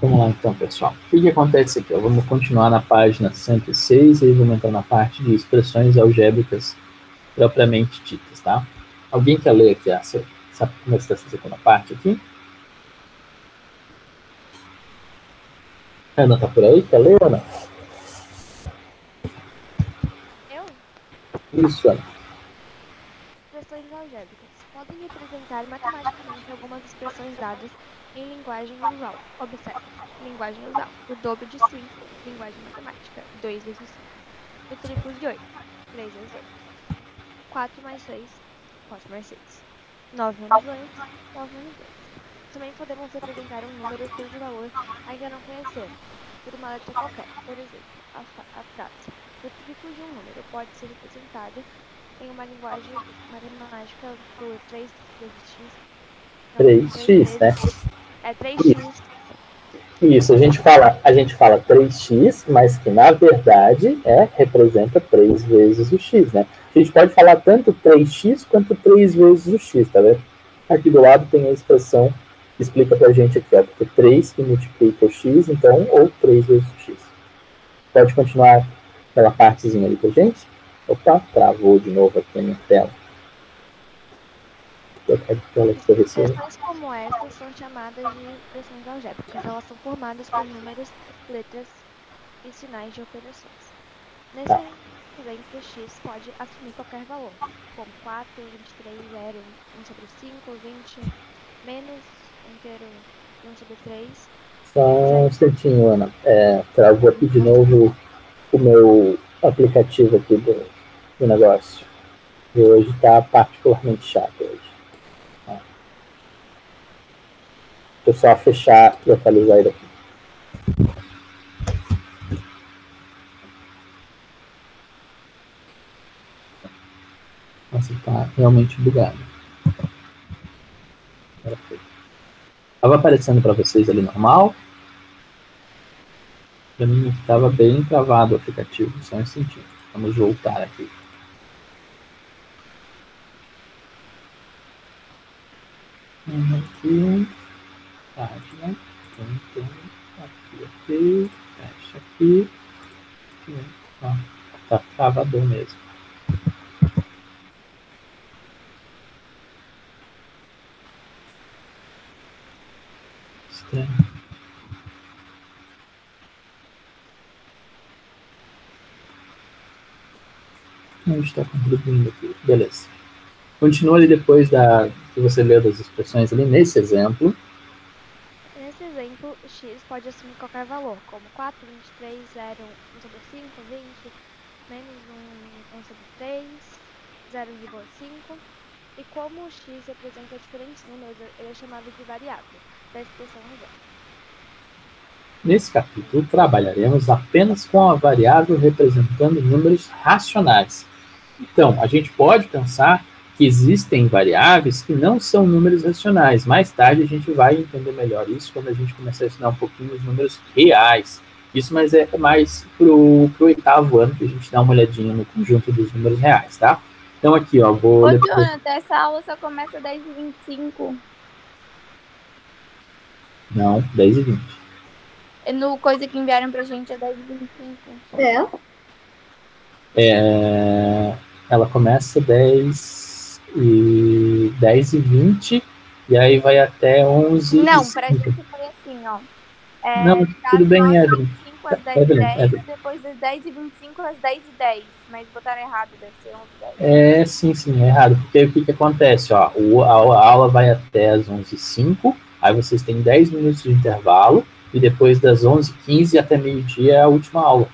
Vamos lá então, pessoal. O que acontece aqui? Vamos continuar na página 106 e vamos entrar na parte de expressões algébricas propriamente ditas, tá? Alguém quer ler aqui sabe começar essa segunda parte aqui? Ana, tá por aí? Quer ler, Ana? Eu? Isso, Ana. Expressões algébricas podem representar matematicamente algumas expressões dadas em linguagem usual. Observe. Linguagem usual. O dobro de 5. Linguagem matemática. 2 vezes 5. O triplo de 8. 3 vezes 8. 4 mais 6. 4 mais 6. 9 menos 2. 9 menos 2. Também podemos representar um número cujo valor ainda não conhecemos, por uma letra qualquer. Por exemplo, a frase: o triplo de um número pode ser representado em uma linguagem matemática por 3 vezes x. Não, 3x, né? É 3x. Isso, a gente fala 3x, mas que na verdade representa 3 vezes o x, né? A gente pode falar tanto 3x quanto 3 vezes o x, tá vendo? Aqui do lado tem a expressão que explica pra gente aqui, ó, porque 3 que multiplica o x, então, ou 3 vezes o x. Pode continuar aquela partezinha ali pra gente? Opa, travou de novo aqui a minha tela. Expressões como estas são chamadas de expressões algébricas. Elas são formadas por números, letras e sinais de operações. Nesse exemplo, x pode assumir qualquer valor, como 4, 23, 0, 1 sobre 5, 20, menos inteiro 1 sobre 3. Só um instantinho, Ana. Travou aqui de novo o meu aplicativo aqui do negócio. E hoje está particularmente chato hoje. Deixa eu só fechar e atualizar ele aqui. Nossa, está realmente bugado. Estava aparecendo para vocês ali normal. Para mim estava bem travado o aplicativo, só um instantinho. Vamos voltar aqui. Aqui, página, aqui, fecha aqui. Tá travador mesmo. Estranho. Não está contribuindo aqui. Beleza. Continua ali depois que você leu das expressões ali, nesse exemplo. Nesse exemplo, x pode assumir qualquer valor, como 4, 23, 0, 1 sobre 5, 20, menos 1 sobre 3, 0,5. E como o x representa diferentes números, ele é chamado de variável da expressão algébrica. Nesse capítulo, trabalharemos apenas com a variável representando números racionais. Então, a gente pode pensar que existem variáveis que não são números racionais. Mais tarde a gente vai entender melhor isso quando a gente começar a estudar um pouquinho os números reais. Isso mas é mais pro 8º ano que a gente dá uma olhadinha no conjunto dos números reais, tá? Então aqui, ó, vou... Ô, Jonathan, essa aula só começa às 10h25. Não, 10h20. No coisa que enviaram pra gente é 10h25. Ela começa 10h20 e aí vai até 11h. Não, pra gente foi assim, ó. Não, tudo bem, Evelyn. Às 10h10, depois das 10h25 às 10h10. Mas botaram errado, deve ser 11h10. Sim, é errado. Porque o que acontece? Ó, a aula vai até as 11h05, aí vocês têm 10 minutos de intervalo, e depois das 11h15 até meio-dia é a última aula.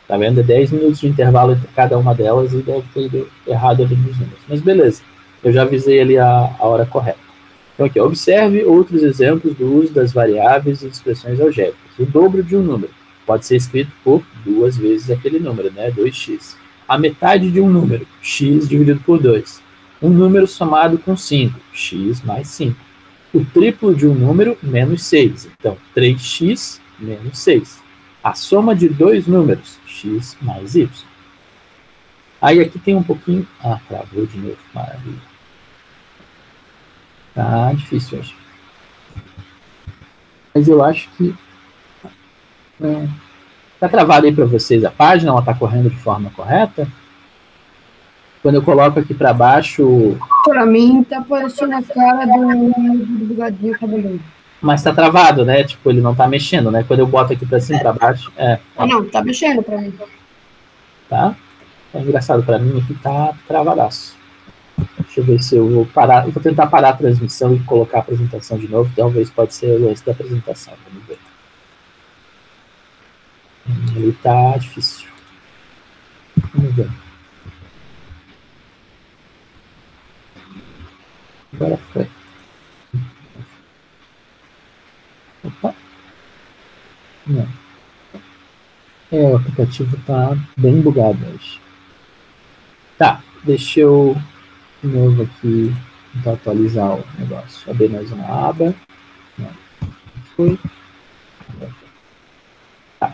Tá vendo? É 10 minutos de intervalo entre cada uma delas e deve ter ido errado ali nos números. Mas beleza, eu já avisei ali a hora correta. Então aqui, observe outros exemplos do uso das variáveis e expressões algébricas. O dobro de um número pode ser escrito por 2 vezes aquele número, né? 2x. A metade de um número, x dividido por 2. Um número somado com 5, x mais 5. O triplo de um número, menos 6. Então, 3x menos 6. A soma de 2 números, x mais y. Aí aqui tem um pouquinho... travou de novo, maravilha. Tá difícil hoje. Mas eu acho que tá travado aí para vocês a página, ela tá correndo de forma correta? Quando eu coloco aqui para baixo... Pra mim, tá parecendo a cara do bugadinho cabeludo. Mas tá travado, né? Tipo, ele não tá mexendo, né? Quando eu boto aqui para cima e para baixo... Ah, não, tá mexendo pra mim. Tá? É engraçado, para mim aqui tá travadaço. Deixa eu ver se eu vou parar. Eu vou tentar parar a transmissão e colocar a apresentação de novo. Talvez pode ser o lance da apresentação. Vamos ver. Ele tá difícil. Vamos ver. Agora foi. Opa. Não. O aplicativo tá bem bugado hoje. Tá, deixa eu de novo aqui tentar atualizar o negócio. Abrir mais uma aba. Não. Foi. Tá.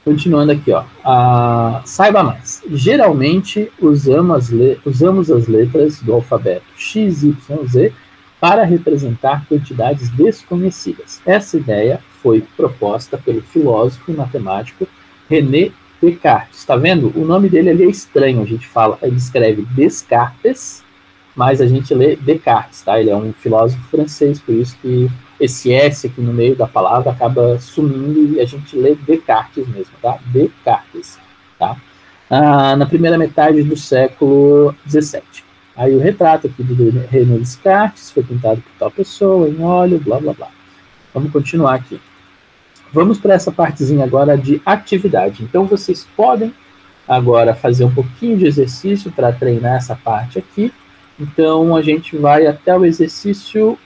Continuando aqui, ó. Saiba mais. Geralmente usamos as letras do alfabeto X, Y, Z para representar quantidades desconhecidas. Essa ideia foi proposta pelo filósofo e matemático René Descartes. Está vendo? O nome dele ali é estranho. A gente fala, ele escreve Descartes, mas a gente lê Descartes, tá? Ele é um filósofo francês, por isso que esse S aqui no meio da palavra acaba sumindo e a gente lê Descartes mesmo, tá? Descartes, tá? Na primeira metade do século XVII. Aí o retrato aqui do René Descartes foi pintado por tal pessoa, em óleo, blá, blá, blá. Vamos continuar aqui. Vamos para essa partezinha agora de atividade. Então, vocês podem agora fazer um pouquinho de exercício para treinar essa parte aqui. Então, a gente vai até o exercício...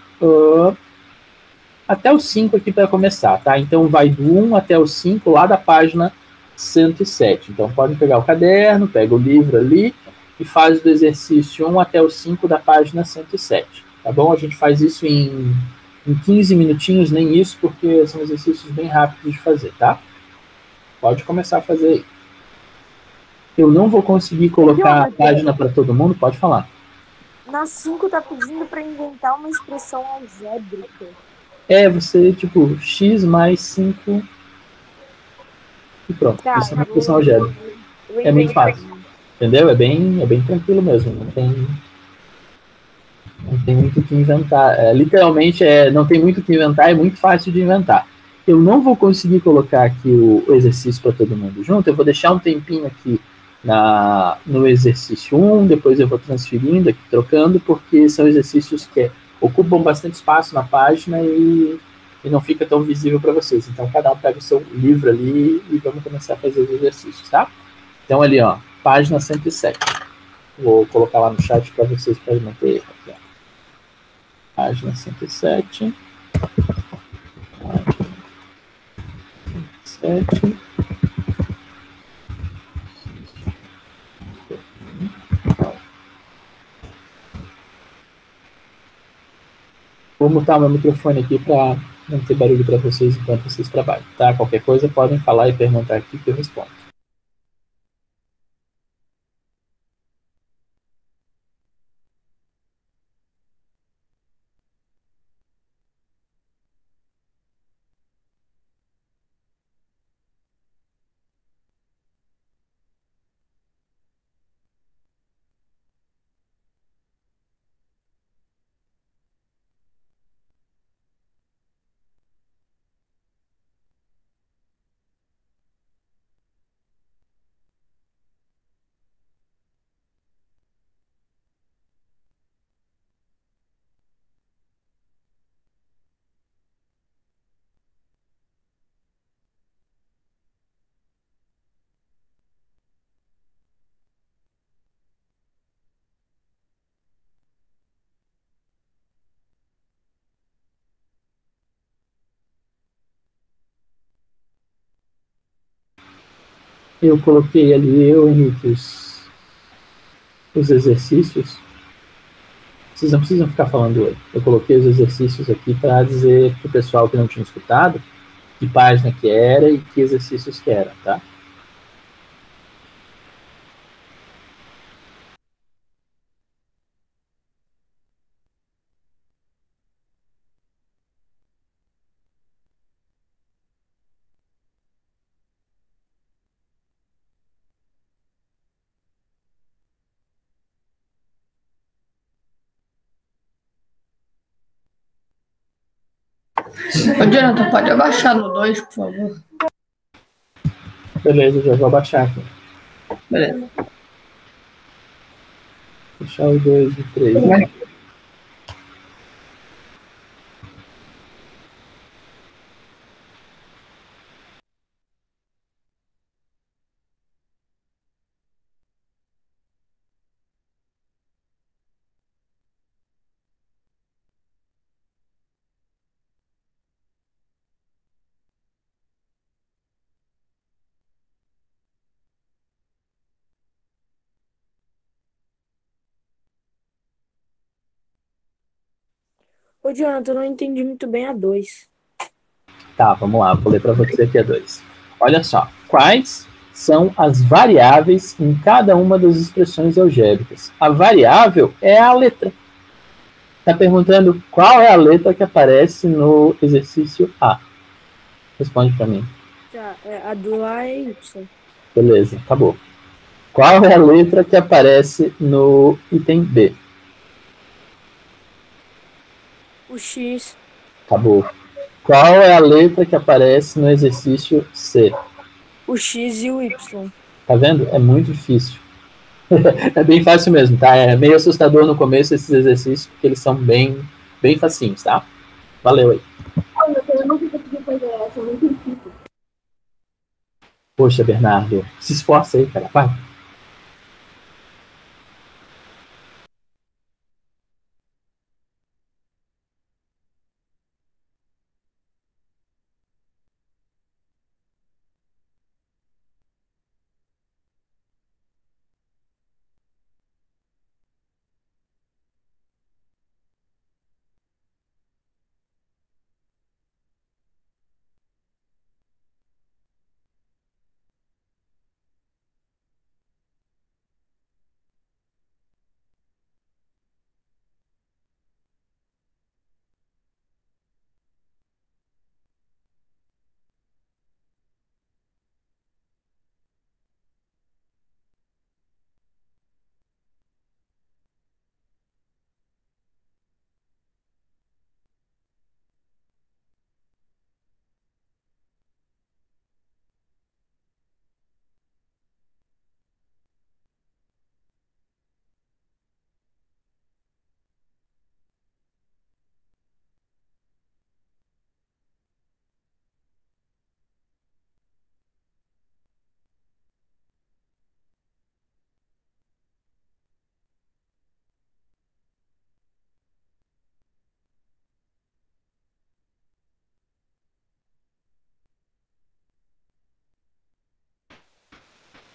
até o 5 aqui para começar, tá? Então, vai do 1 até o 5 lá da página 107. Então, podem pegar o caderno, pega o livro ali e faz do exercício 1 até o 5 da página 107, tá bom? A gente faz isso em 15 minutinhos, nem isso, porque são exercícios bem rápidos de fazer, tá? Pode começar a fazer aí. Eu não vou conseguir colocar a página para todo mundo, pode falar. Na 5 tá pedindo pra inventar uma expressão algébrica. Você, tipo, x mais 5 e pronto. Tá, Isso é uma expressão algébrica. É muito fácil. Entendeu? É bem tranquilo mesmo. Não tem muito o que inventar. Literalmente, não tem muito o que inventar, é muito fácil de inventar. Eu não vou conseguir colocar aqui o exercício para todo mundo junto, eu vou deixar um tempinho aqui no exercício 1, depois eu vou transferindo aqui, trocando, porque são exercícios que ocupam bastante espaço na página e não fica tão visível para vocês. Então, cada um pega o seu livro ali e vamos começar a fazer os exercícios, tá? Então, ali, ó, página 107. Vou colocar lá no chat para vocês, para manter aqui, ó. Página 107. Página 107. Vou mutar meu microfone aqui para não ter barulho para vocês enquanto vocês trabalham, tá? Qualquer coisa podem falar e perguntar aqui que eu respondo. Eu coloquei ali, Henrique, os exercícios. Vocês não precisam ficar falando oi. Eu coloquei os exercícios aqui para dizer para o pessoal que não tinha escutado que página que era e que exercícios que eram, tá? Ô, Jonathan, pode abaixar no 2, por favor? Beleza, já vou abaixar aqui. Beleza. Deixar o 2 e 3. Vai. Ô, Jonathan, eu não entendi muito bem a 2. Tá, vamos lá, vou ler para você aqui a 2. Olha só, quais são as variáveis em cada uma das expressões algébricas? A variável é a letra. Está perguntando qual é a letra que aparece no exercício A. Responde para mim. Tá, a do A é Y. Beleza, acabou. Qual é a letra que aparece no item B? O X. Acabou. Qual é a letra que aparece no exercício C? O X e o Y. Tá vendo? É muito difícil. É bem fácil mesmo, tá? É meio assustador no começo esses exercícios, porque eles são bem facinhos, tá? Valeu aí. Eu nunca consegui fazer essa, é muito difícil. Poxa, Bernardo, se esforça aí, cara. Vai.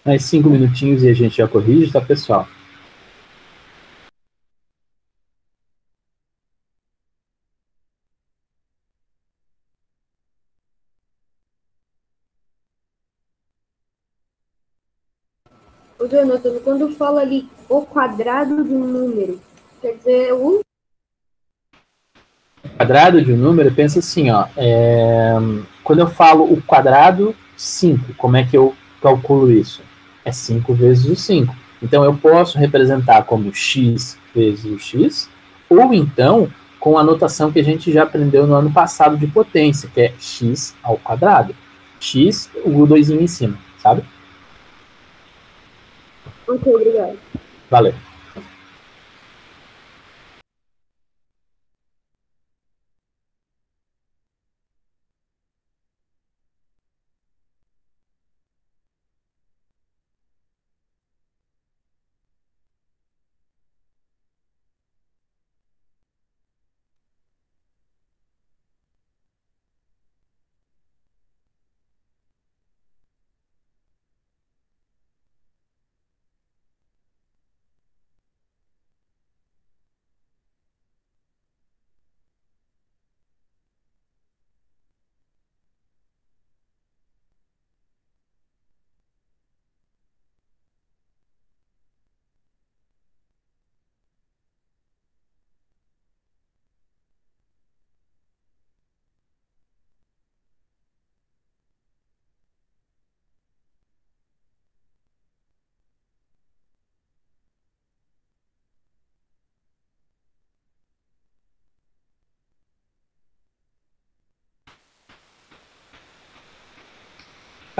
Mais 5 minutinhos e a gente já corrige, tá, pessoal? Ô, Jonathan, quando fala ali o quadrado de um número, quer dizer o Quadrado de um número, pensa assim, ó. Quando eu falo o quadrado 5, como é que eu calculo isso? É 5 vezes o 5. Então eu posso representar como x vezes o x, ou então com a notação que a gente já aprendeu no ano passado de potência, que é x ao quadrado. X, o 2 em cima, sabe? Ok, obrigado. Valeu.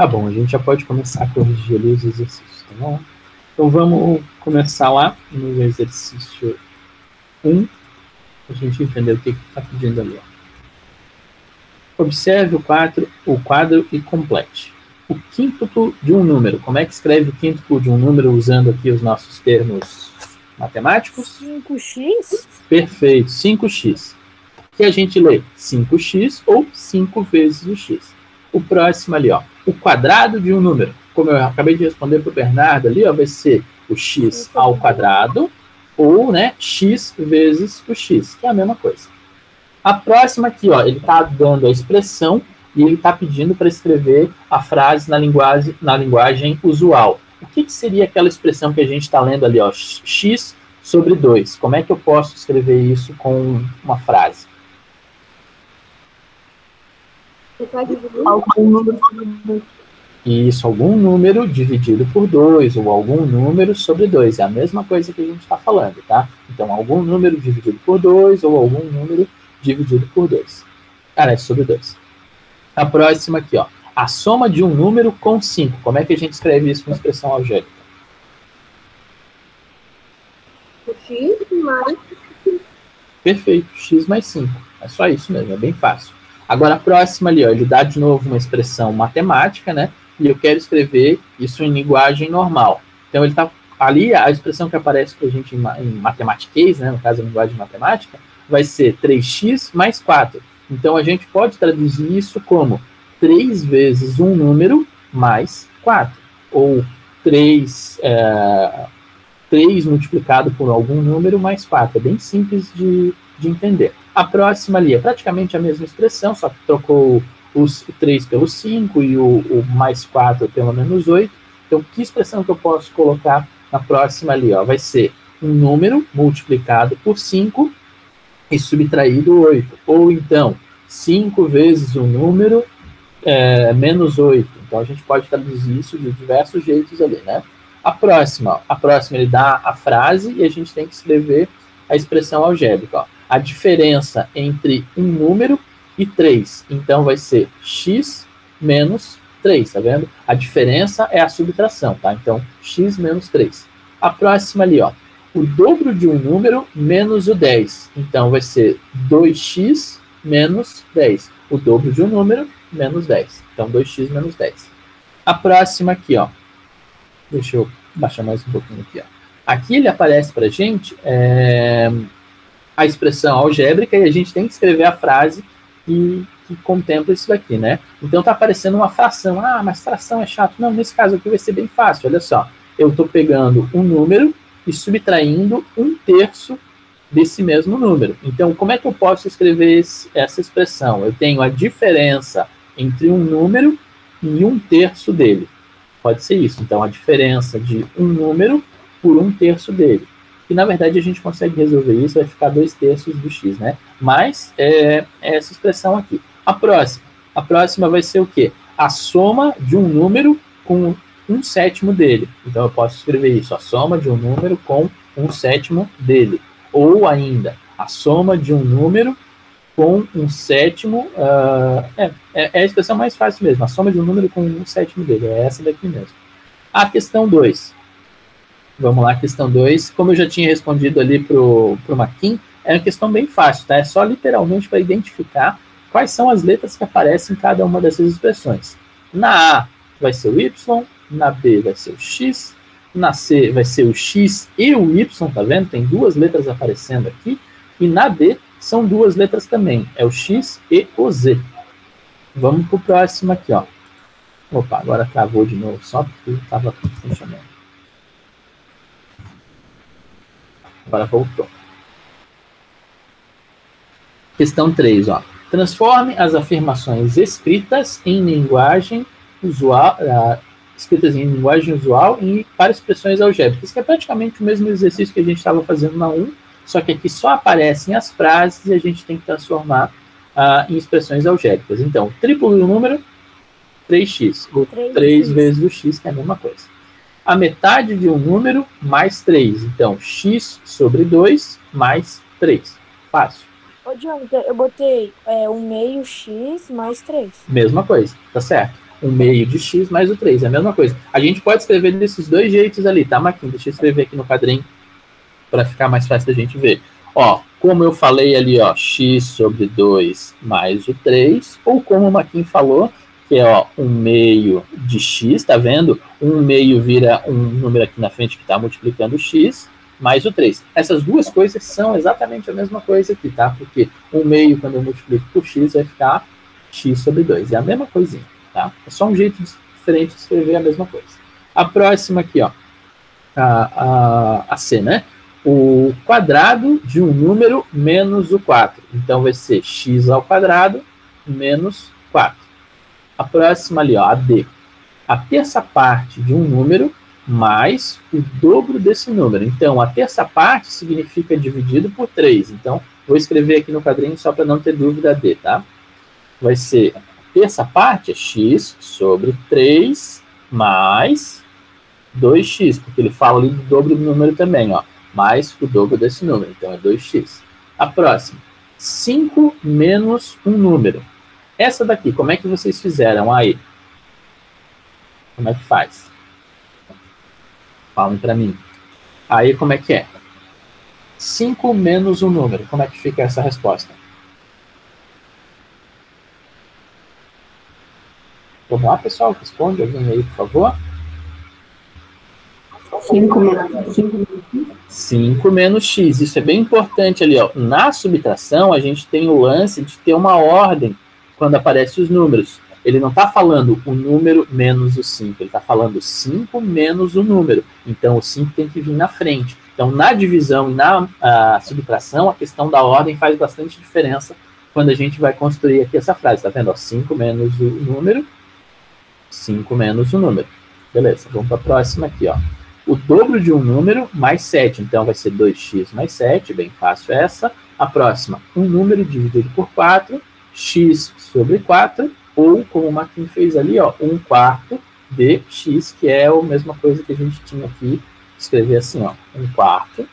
Tá bom, a gente já pode começar a corrigir ali os exercícios, tá bom? Então vamos começar lá no exercício 1, para a gente entender o que está pedindo ali. Observe o quadro e complete. O quíntuplo de um número. Como é que escreve o quíntuplo de um número usando aqui os nossos termos matemáticos? 5x? Perfeito, 5x. Que a gente lê 5x ou 5 vezes o x. O próximo ali, ó, o quadrado de um número. Como eu acabei de responder para o Bernardo ali, ó, vai ser o x ao quadrado ou, né, x vezes o x, que é a mesma coisa. A próxima aqui, ó, ele está dando a expressão e ele está pedindo para escrever a frase na linguagem usual. O que seria aquela expressão que a gente está lendo ali, ó, x sobre 2? Como é que eu posso escrever isso com uma frase? Algum número sobre 2. Isso, algum número dividido por 2, ou algum número sobre 2. É a mesma coisa que a gente está falando, tá? Então, algum número dividido por 2, ou algum número dividido por 2. Sobre 2. A próxima aqui, ó. A soma de um número com 5. Como é que a gente escreve isso com expressão algébrica? X mais 5. Perfeito, x mais 5. É só isso mesmo, é bem fácil. Agora a próxima ali, ó, ele dá de novo uma expressão matemática, né? E eu quero escrever isso em linguagem normal. Então ele está ali, a expressão que aparece para a gente em matematiquês, né? No caso a linguagem matemática, vai ser 3x mais 4. Então a gente pode traduzir isso como 3 vezes um número mais 4. Ou 3 multiplicado por algum número mais 4. É bem simples de entender. A próxima ali é praticamente a mesma expressão, só que trocou o 3 pelo 5 e o mais 4 pelo menos 8. Então, que expressão que eu posso colocar na próxima ali? Ó? Vai ser um número multiplicado por 5 e subtraído 8. Ou então, 5 vezes um número menos 8. Então, a gente pode traduzir isso de diversos jeitos ali, né? A próxima ele dá a frase e a gente tem que escrever a expressão algébrica. Ó. A diferença entre um número e 3. Então, vai ser x menos 3, tá vendo? A diferença é a subtração, tá? Então, x menos 3. A próxima ali, ó. O dobro de um número menos o 10. Então, vai ser 2x menos 10. O dobro de um número menos 10. Então, 2x menos 10. A próxima aqui, ó. Deixa eu baixar mais um pouquinho aqui, ó. Aqui ele aparece pra gente a expressão algébrica e a gente tem que escrever a frase que contempla isso daqui, né? Então tá aparecendo uma fração. Ah, mas fração é chato. Não, nesse caso aqui vai ser bem fácil. Olha só. Eu tô pegando um número e subtraindo 1/3 desse mesmo número. Então, como é que eu posso escrever essa expressão? Eu tenho a diferença entre um número e 1/3 dele. Pode ser isso. Então, a diferença de um número por 1/3 dele. E, na verdade, a gente consegue resolver isso, vai ficar 2/3 do x, né? Mas é essa expressão aqui. A próxima vai ser o quê? A soma de um número com 1/7 dele. Então, eu posso escrever isso, a soma de um número com 1/7 dele. Ou ainda, a soma de um número com 1/7, é a expressão mais fácil mesmo, a soma de um número com 1/7 dele, é essa daqui mesmo. A questão 2. Vamos lá, questão 2. Como eu já tinha respondido ali pro Maquin, é uma questão bem fácil, tá? É só literalmente para identificar quais são as letras que aparecem em cada uma dessas expressões. Na A vai ser o Y, na B vai ser o X, na C vai ser o X e o Y, tá vendo? Tem duas letras aparecendo aqui. E na D são duas letras também, é o X e o Z. Vamos pro próximo aqui, ó. Opa, agora travou de novo, só porque estava funcionando. Agora voltou. Questão 3, ó. Transforme as afirmações escritas em linguagem usual, para expressões algébricas, que é praticamente o mesmo exercício que a gente estava fazendo na 1, só que aqui só aparecem as frases e a gente tem que transformar em expressões algébricas. Então, triplo do número, 3x. Ou 3 vezes o x, que é a mesma coisa. A metade de um número mais 3. Então, x sobre 2 mais 3. Fácil. Ô, Jonathan, eu botei 1/2 x mais 3. Mesma coisa, tá certo. 1 meio de x mais o 3. É a mesma coisa. A gente pode escrever desses dois jeitos ali, tá, Marquinhos? Deixa eu escrever aqui no quadrinho para ficar mais fácil da gente ver. Ó, como eu falei ali, ó, x sobre 2 mais o 3, ou como o Marquinhos falou, que é, ó, 1 meio de x, tá vendo? 1 meio vira um número aqui na frente que está multiplicando x, mais o 3. Essas duas coisas são exatamente a mesma coisa aqui, tá? Porque 1 meio, quando eu multiplico por x, vai ficar x sobre 2. É a mesma coisinha, tá? É só um jeito diferente de escrever a mesma coisa. A próxima aqui, ó, a C, né? O quadrado de um número menos o 4. Então, vai ser x ao quadrado menos 4. A próxima ali, ó, a D. A terça parte de um número mais o dobro desse número. Então, a terça parte significa dividido por 3. Então, vou escrever aqui no quadrinho só para não ter dúvida D, tá? Vai ser, a terça parte é x sobre 3 mais 2x, porque ele fala ali do dobro do número também, ó, mais o dobro desse número, então é 2x. A próxima, 5 menos um número. Essa daqui, como é que vocês fizeram aí? Como é que faz? Falem para mim. Aí, como é que é? 5 menos um número. Como é que fica essa resposta? Vamos lá, pessoal? Responde alguém aí, por favor. 5 menos x. Isso é bem importante ali, ó. Na subtração, a gente tem o lance de ter uma ordem quando aparecem os números. Ele não está falando o número menos o 5, ele está falando 5 menos o número. Então, o 5 tem que vir na frente. Então, na divisão e na subtração, a questão da ordem faz bastante diferença quando a gente vai construir aqui essa frase. Está vendo? 5 menos o número, 5 menos o número. Beleza, vamos para a próxima aqui, ó. O dobro de um número mais 7. Então, vai ser 2x mais 7, bem fácil essa. A próxima, um número dividido por 4, x sobre 4, ou, como o Marquinhos fez ali, ó, 1/4 de x, que é a mesma coisa que a gente tinha aqui, escrever assim, ó, 1/4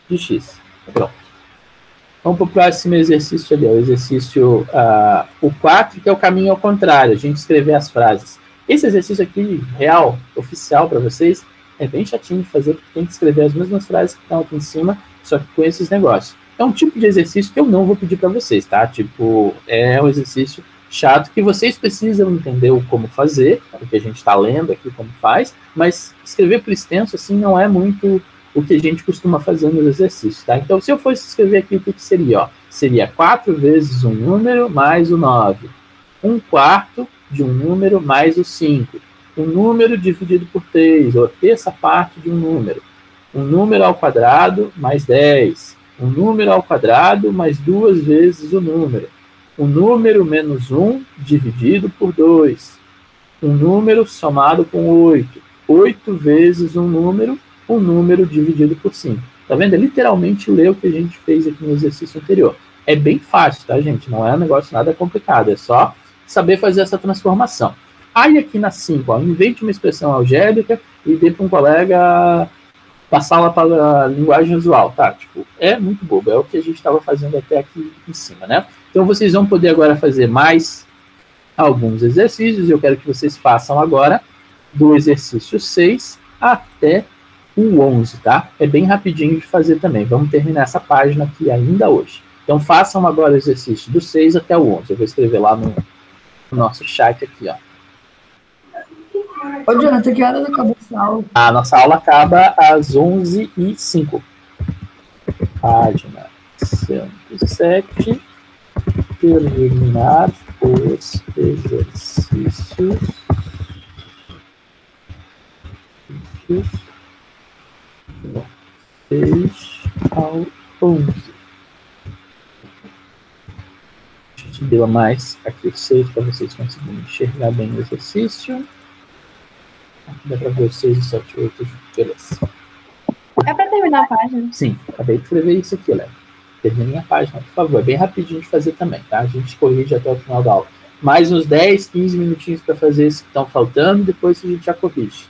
de x. Pronto. Vamos para o próximo exercício ali, ó, o exercício o 4, que é o caminho ao contrário, a gente escrever as frases. Esse exercício aqui, real, oficial para vocês, é bem chatinho de fazer, porque tem que escrever as mesmas frases que estão aqui em cima, só que com esses negócios. É um tipo de exercício que eu não vou pedir para vocês, tá? Tipo, é um exercício chato que vocês precisam entender o como fazer, porque a gente está lendo aqui como faz, mas escrever por extenso, assim, não é muito o que a gente costuma fazer nos exercícios, tá? Então, se eu fosse escrever aqui, o que seria, ó? Seria 4 vezes um número mais o 9. 1/4 de um número mais o 5. Um número dividido por 3, ou a terça parte de um número. Um número ao quadrado mais 10. Um número ao quadrado mais 2 vezes o número. Um número menos 1 dividido por 2. Um número somado com 8. 8 vezes um número dividido por 5. Tá vendo? É literalmente ler o que a gente fez aqui no exercício anterior. É bem fácil, tá, gente? Não é um negócio nada complicado. É só saber fazer essa transformação. Aí aqui na 5, ó, invente uma expressão algébrica e dê para um colega passá-la para a linguagem usual, tá? Tipo, é muito bobo, é o que a gente estava fazendo até aqui em cima, né? Então vocês vão poder agora fazer mais alguns exercícios, eu quero que vocês façam agora do exercício 6 até o 11, tá? É bem rapidinho de fazer também, vamos terminar essa página aqui ainda hoje. Então façam agora o exercício do 6 até o 11, eu vou escrever lá no nosso chat aqui, ó. Ô, Jonathan, que horas acabou essa aula? A nossa aula acaba às 11h05. Página 107. Terminar os exercícios. 6 ao 11. Deixa eu subir mais aqui o 6 para vocês conseguirem enxergar bem o exercício. Aqui dá para ver o 6, 7, 8, beleza. É para terminar a página? Sim, acabei de escrever isso aqui, Léo. Termine a página, por favor. É bem rapidinho de fazer também, tá? A gente corrige até o final da aula. Mais uns 10, 15 minutinhos para fazer isso que estão faltando, depois a gente já corrige.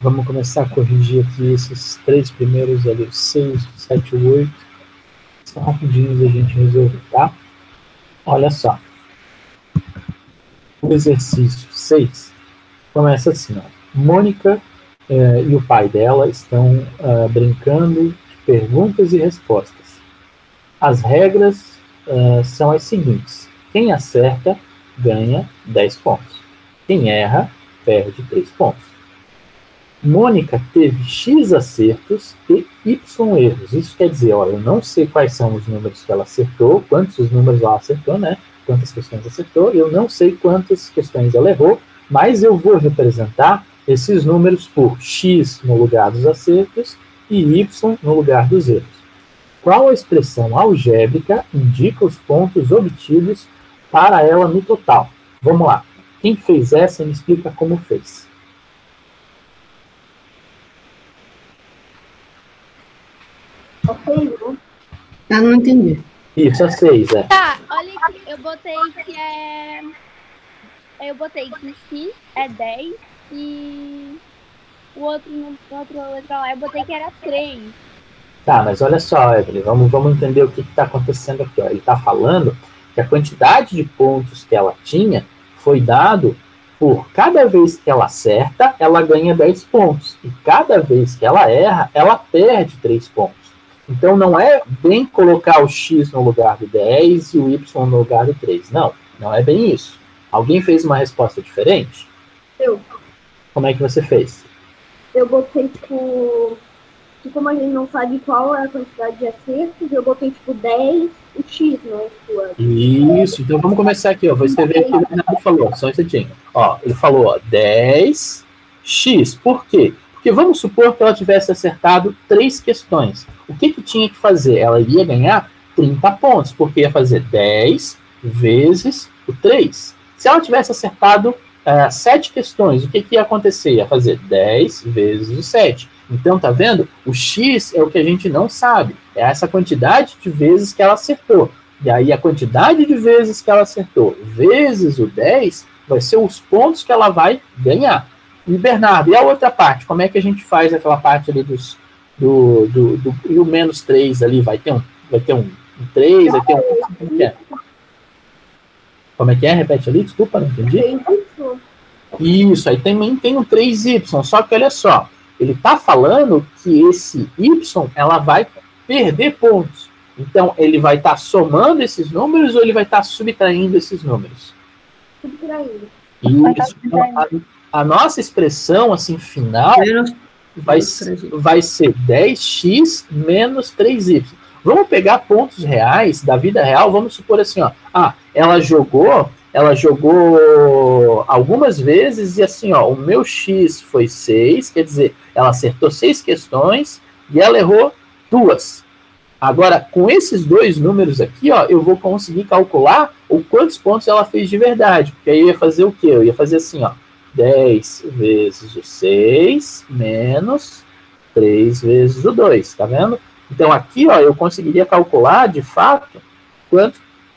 Vamos começar a corrigir aqui esses 3 primeiros ali, o 6, o 7 e o 8. São rapidinhos a gente resolver, tá? Olha só. O exercício 6 começa assim, ó. Mônica e o pai dela estão brincando de perguntas e respostas. As regras são as seguintes. Quem acerta ganha 10 pontos. Quem erra perde 3 pontos. Mônica teve X acertos e Y erros. Isso quer dizer, ó, eu não sei quais são os números que ela acertou, quantos números ela acertou, né? Quantas questões acertou, eu não sei quantas questões ela errou, mas eu vou representar esses números por X no lugar dos acertos e Y no lugar dos erros. Qual a expressão algébrica indica os pontos obtidos para ela no total? Vamos lá. Quem fez essa me explica como fez. Eu não entendi. Isso, a 6, é. Tá, olha aqui, eu botei que é... Eu botei que X é 10 e o outro letra lá eu botei que era 3. Tá, mas olha só, Evelyn, vamos entender o que está acontecendo aqui. Ó. Ele está falando que a quantidade de pontos que ela tinha foi dado por cada vez que ela acerta, ela ganha 10 pontos. E cada vez que ela erra, ela perde 3 pontos. Então, não é bem colocar o X no lugar do 10 e o Y no lugar do 3. Não, não é bem isso. Alguém fez uma resposta diferente? Eu. Como é que você fez? Eu botei, tipo, que como a gente não sabe qual é a quantidade de acertos, eu botei, tipo, 10, o X, né? Isso, então vamos começar aqui, ó. Vou escrever aqui o que o Bernardo falou, só um instantinho. Ó, ele falou, ó, 10x. Por quê? Porque vamos supor que ela tivesse acertado 3 questões. O que tinha que fazer? Ela iria ganhar 30 pontos, porque ia fazer 10 vezes o 3. Se ela tivesse acertado 7 questões, o que ia acontecer? Ia fazer 10 vezes o 7. Então, tá vendo? O X é o que a gente não sabe. É essa quantidade de vezes que ela acertou. E aí, a quantidade de vezes que ela acertou vezes o 10 vai ser os pontos que ela vai ganhar. E, Bernardo, e a outra parte? Como é que a gente faz aquela parte ali e o menos 3 ali? Vai ter um 3, vai ter um... Como é? Como é que é? Repete ali, desculpa, não entendi. Isso, aí também tem um 3y, só que olha só, ele está falando que esse y, ela vai perder pontos. Então, ele vai estar somando esses números ou ele vai estar subtraindo esses números? Subtraindo. Isso. Então, a nossa expressão, assim, final, vai ser 10x menos 3y. Vamos pegar pontos reais da vida real, vamos supor assim, ó. Ela jogou algumas vezes e assim, ó, o meu x foi 6, quer dizer, ela acertou 6 questões e ela errou 2. Agora, com esses 2 números aqui, ó, eu vou conseguir calcular o quantos pontos ela fez de verdade, porque aí eu ia fazer o quê? Eu ia fazer assim, ó, 10 vezes o 6 menos 3 vezes o 2, tá vendo? Então, aqui, ó, eu conseguiria calcular, de fato,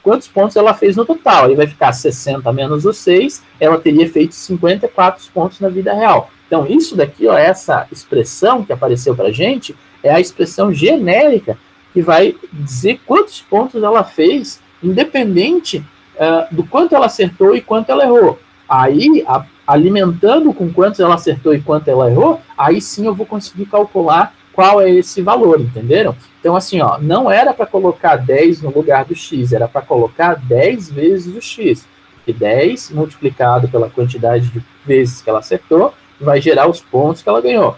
quantos pontos ela fez no total. Aí vai ficar 60 menos o 6, ela teria feito 54 pontos na vida real. Então, isso daqui, ó, essa expressão que apareceu para a gente, é a expressão genérica que vai dizer quantos pontos ela fez, independente do quanto ela acertou e quanto ela errou. Aí, alimentando com quantos ela acertou e quanto ela errou, aí sim eu vou conseguir calcular qual é esse valor, entenderam? Então, assim, ó, não era para colocar 10 no lugar do x, era para colocar 10 vezes o x. E 10 multiplicado pela quantidade de vezes que ela acertou vai gerar os pontos que ela ganhou.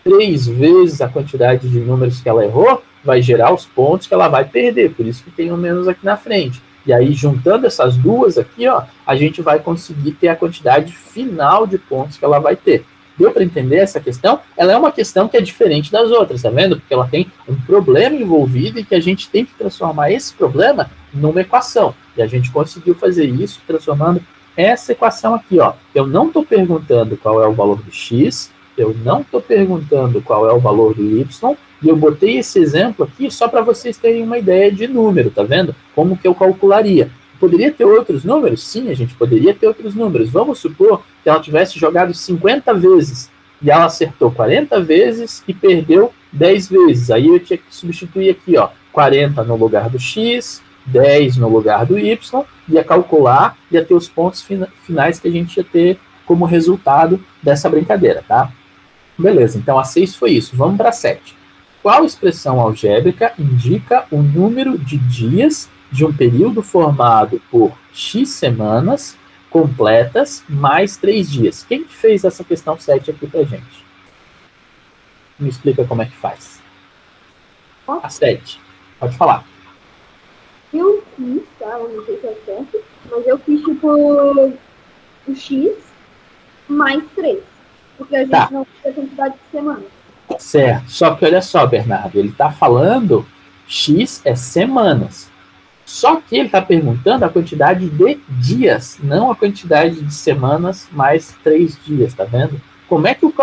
3 vezes a quantidade de números que ela errou vai gerar os pontos que ela vai perder, por isso que tem um menos aqui na frente. E aí, juntando essas duas aqui, ó, a gente vai conseguir ter a quantidade final de pontos que ela vai ter. Deu para entender essa questão? Ela é uma questão que é diferente das outras, tá vendo? Porque ela tem um problema envolvido e que a gente tem que transformar esse problema numa equação. E a gente conseguiu fazer isso transformando essa equação aqui, ó. Eu não estou perguntando qual é o valor do x, eu não estou perguntando qual é o valor do y, e eu botei esse exemplo aqui só para vocês terem uma ideia de número, tá vendo? Como que eu calcularia. Poderia ter outros números? Sim, a gente poderia ter outros números. Vamos supor que ela tivesse jogado 50 vezes e ela acertou 40 vezes e perdeu 10 vezes. Aí eu tinha que substituir aqui, ó, 40 no lugar do x, 10 no lugar do y, ia calcular, ia ter os pontos finais que a gente ia ter como resultado dessa brincadeira, tá? Beleza, então a 6 foi isso. Vamos para a 7. Qual expressão algébrica indica o número de dias de um período formado por x semanas completas mais 3 dias? Quem que fez essa questão 7 aqui pra gente? Me explica como é que faz. A 7. Pode falar. Eu fiz, tá? Eu não sei se é certo, mas eu fiz tipo o x mais 3. Porque a gente não tem a quantidade de semanas. Certo. Só que olha só, Bernardo, ele está falando x é semanas. Só que ele está perguntando a quantidade de dias, não a quantidade de semanas mais 3 dias, tá vendo? Como é que eu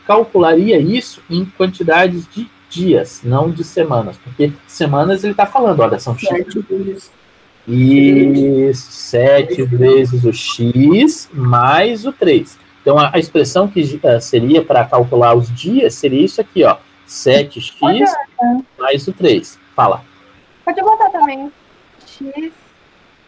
calcularia isso em quantidades de dias, não de semanas? Porque semanas ele está falando, olha, são x. Isso, 7 vezes o x mais o 3. Então, a expressão que seria para calcular os dias seria isso aqui, ó. 7x mais o 3. Fala. Pode botar também x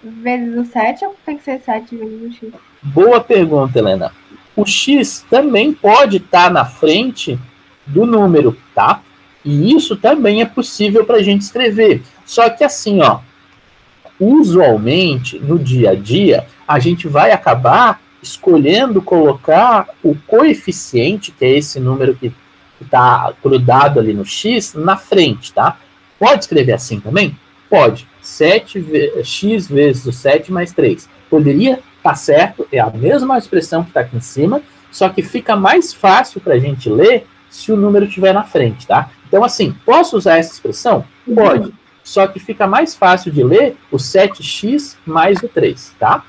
vezes o 7 ou tem que ser 7 vezes o x? Boa pergunta, Helena. O x também pode estar na frente do número, tá? E isso também é possível para a gente escrever. Só que assim, ó, usualmente, no dia a dia, a gente vai acabar escolhendo colocar o coeficiente, que é esse número que está grudado ali no x, na frente, tá? Pode escrever assim também? Pode. 7x vezes o 7 mais 3. Poderia estar certo, é a mesma expressão que está aqui em cima, só que fica mais fácil para a gente ler se o número estiver na frente, tá? Então, assim, posso usar essa expressão? Pode. Só que fica mais fácil de ler o 7x mais o 3, tá?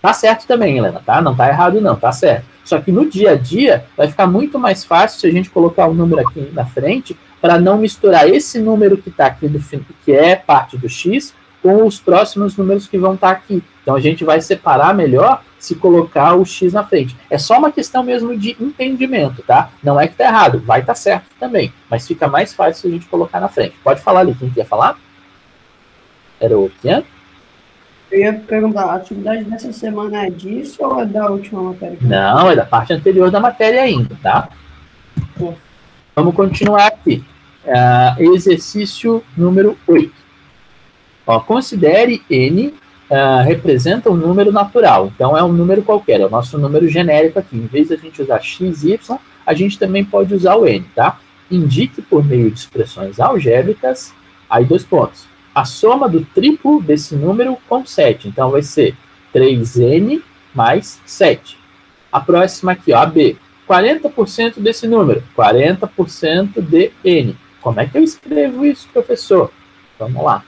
Tá certo também, Helena, tá? Não tá errado não, tá certo. Só que no dia a dia vai ficar muito mais fácil se a gente colocar o número aqui na frente para não misturar esse número que está aqui do fim, que é parte do x, com os próximos números que vão estar aqui. Então a gente vai separar melhor se colocar o x na frente. É só uma questão mesmo de entendimento, tá? Não é que tá errado, vai estar certo também, mas fica mais fácil se a gente colocar na frente. Pode falar ali, quem quer falar? Era o Kian? Eu ia perguntar, a atividade dessa semana é disso ou é da última matéria? Não, é da parte anterior da matéria ainda, tá? Vamos continuar aqui. Exercício número 8. Ó, considere n representa um número natural. Então, é um número qualquer, é o nosso número genérico aqui. Em vez de a gente usar x, y, a gente também pode usar o n, tá? Indique por meio de expressões algébricas, aí 2 pontos. A soma do triplo desse número com 7. Então, vai ser 3n mais 7. A próxima aqui, ó, a B. 40% desse número. 40% de n. Como é que eu escrevo isso, professor? Vamos lá.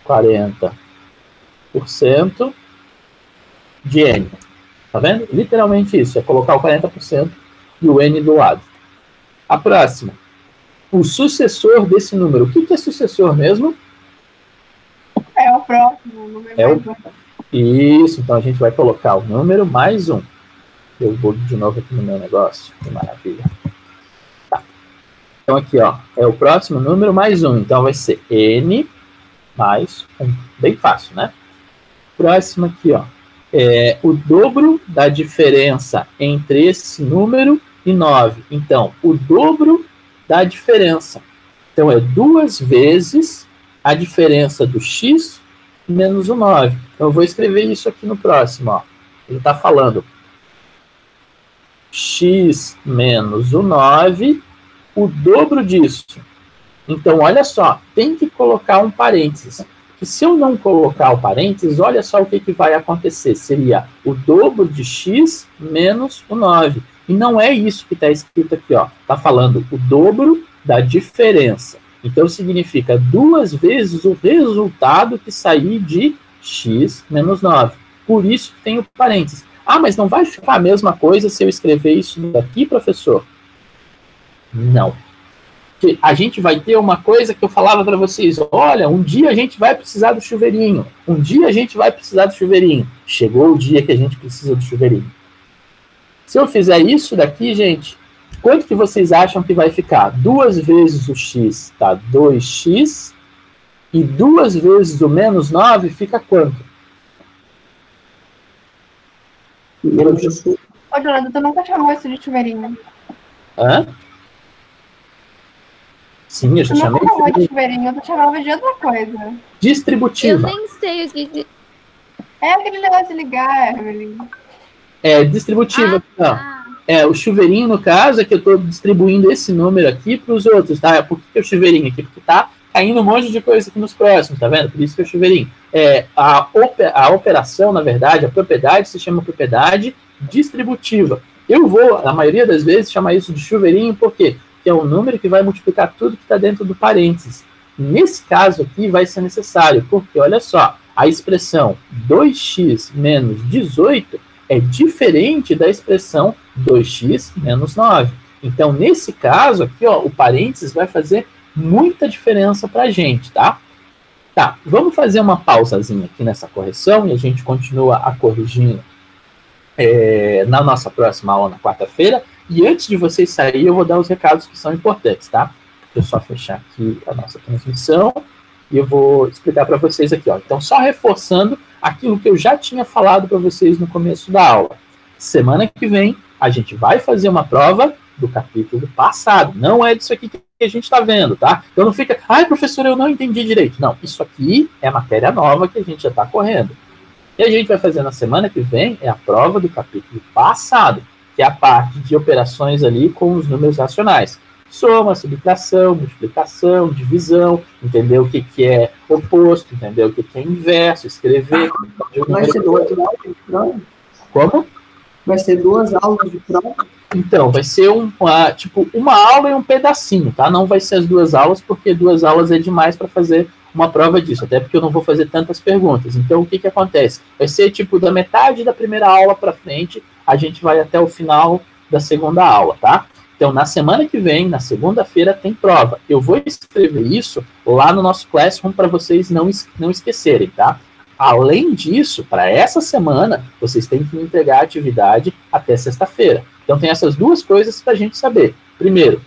40% de n. Tá vendo? Literalmente isso. É colocar o 40% e o n do lado. A próxima. O sucessor desse número. O que é sucessor mesmo? É o próximo. O número mais um. Isso. Então a gente vai colocar o número mais 1. Eu vou de novo aqui no meu negócio. Que maravilha. Tá. Então aqui, ó. É o próximo número mais 1. Então vai ser n mais 1. Bem fácil, né? Próximo aqui, ó. É o dobro da diferença entre esse número e 9. Então, o dobro da diferença. Então, é 2 vezes a diferença do x menos o 9. Então, eu vou escrever isso aqui no próximo, ó. Ele está falando x menos o 9, o dobro disso. Então, olha só, tem que colocar um parênteses. E se eu não colocar o parênteses, olha só o que vai acontecer. Seria o dobro de x menos o 9. E não é isso que está escrito aqui, ó. Está falando o dobro da diferença. Então, significa 2 vezes o resultado que sair de x menos 9. Por isso que tem o parênteses. Ah, mas não vai ficar a mesma coisa se eu escrever isso daqui, professor? Não. Porque a gente vai ter uma coisa que eu falava para vocês. Olha, um dia a gente vai precisar do chuveirinho. Um dia a gente vai precisar do chuveirinho. Chegou o dia que a gente precisa do chuveirinho. Se eu fizer isso daqui, gente, quanto que vocês acham que vai ficar? 2 vezes o x, tá? 2x. E 2 vezes o menos 9 fica quanto? Ô, Jonathan, tu nunca chamou isso de chuveirinho. Hã? Sim, eu já Tu chamei nunca chamou de de chuveirinho, tu chamava de outra coisa. Eu distributiva. nem sei o que. É aquele negócio de ligar, Evelyn. É, distributiva. Não. É, o chuveirinho, no caso, é que eu estou distribuindo esse número aqui para os outros, tá? Por que é o chuveirinho aqui? Porque tá caindo um monte de coisa aqui nos próximos, tá vendo? Por isso que é o chuveirinho. É, a operação, na verdade, a propriedade se chama propriedade distributiva. Eu vou, na maioria das vezes, chamar isso de chuveirinho, por quê? Porque é um número que vai multiplicar tudo que está dentro do parênteses. Nesse caso aqui, vai ser necessário, porque, olha só, a expressão 2x menos 18 é diferente da expressão 2x menos 9. Então, nesse caso aqui, ó, o parênteses vai fazer muita diferença para a gente, tá? Tá, vamos fazer uma pausazinha aqui nessa correção e a gente continua a corrigindo na nossa próxima aula na quarta-feira. E antes de vocês saírem, eu vou dar os recados que são importantes, tá? Deixa eu só fechar aqui a nossa transmissão e eu vou explicar para vocês aqui, ó. Então, só reforçando aquilo que eu já tinha falado para vocês no começo da aula. Semana que vem, a gente vai fazer uma prova do capítulo passado. Não é disso aqui que a gente está vendo, tá? Então não fica, ai, professor, eu não entendi direito. Não, isso aqui é matéria nova que a gente já está correndo. E a gente vai fazer na semana que vem é a prova do capítulo passado, que é a parte de operações ali com os números racionais. Soma, subtração, multiplicação, divisão, entender o que é oposto, entender o que é inverso, escrever. Vai ser 2 aulas de prova? Como? Vai ser 2 aulas de prova? Então, vai ser uma aula e um pedacinho, tá? Não vai ser as 2 aulas, porque 2 aulas é demais para fazer uma prova disso, até porque eu não vou fazer tantas perguntas. Então, o que acontece? Vai ser tipo da metade da primeira aula para frente, a gente vai até o final da segunda aula, tá? Então, na semana que vem, na segunda-feira, tem prova. Eu vou escrever isso lá no nosso Classroom para vocês não esquecerem, tá? Além disso, para essa semana, vocês têm que me entregar a atividade até sexta-feira. Então, tem essas 2 coisas para a gente saber. Primeiro,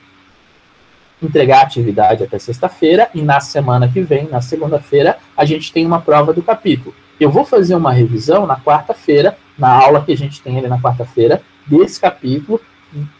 entregar a atividade até sexta-feira e na semana que vem, na segunda-feira, a gente tem uma prova do capítulo. Eu vou fazer uma revisão na quarta-feira, na aula que a gente tem ali na quarta-feira, desse capítulo,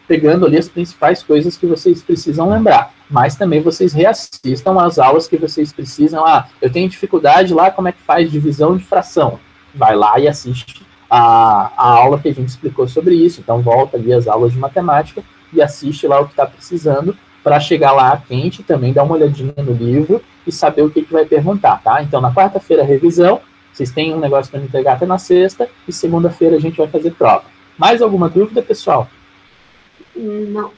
pegando ali as principais coisas que vocês precisam lembrar. Mas também vocês reassistam às aulas que vocês precisam. Ah, eu tenho dificuldade lá, como é que faz divisão de fração? Vai lá e assiste a aula que a gente explicou sobre isso. Então, volta ali às aulas de matemática e assiste lá o que está precisando para chegar lá quente, também dar uma olhadinha no livro e saber o que vai perguntar, tá? Então, na quarta-feira, revisão. Vocês têm um negócio para me entregar até na sexta e segunda-feira a gente vai fazer prova. Mais alguma dúvida, pessoal? Não.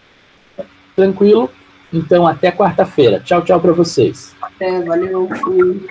Tranquilo? Então, até quarta-feira. Tchau, tchau para vocês. Até, valeu. Fui.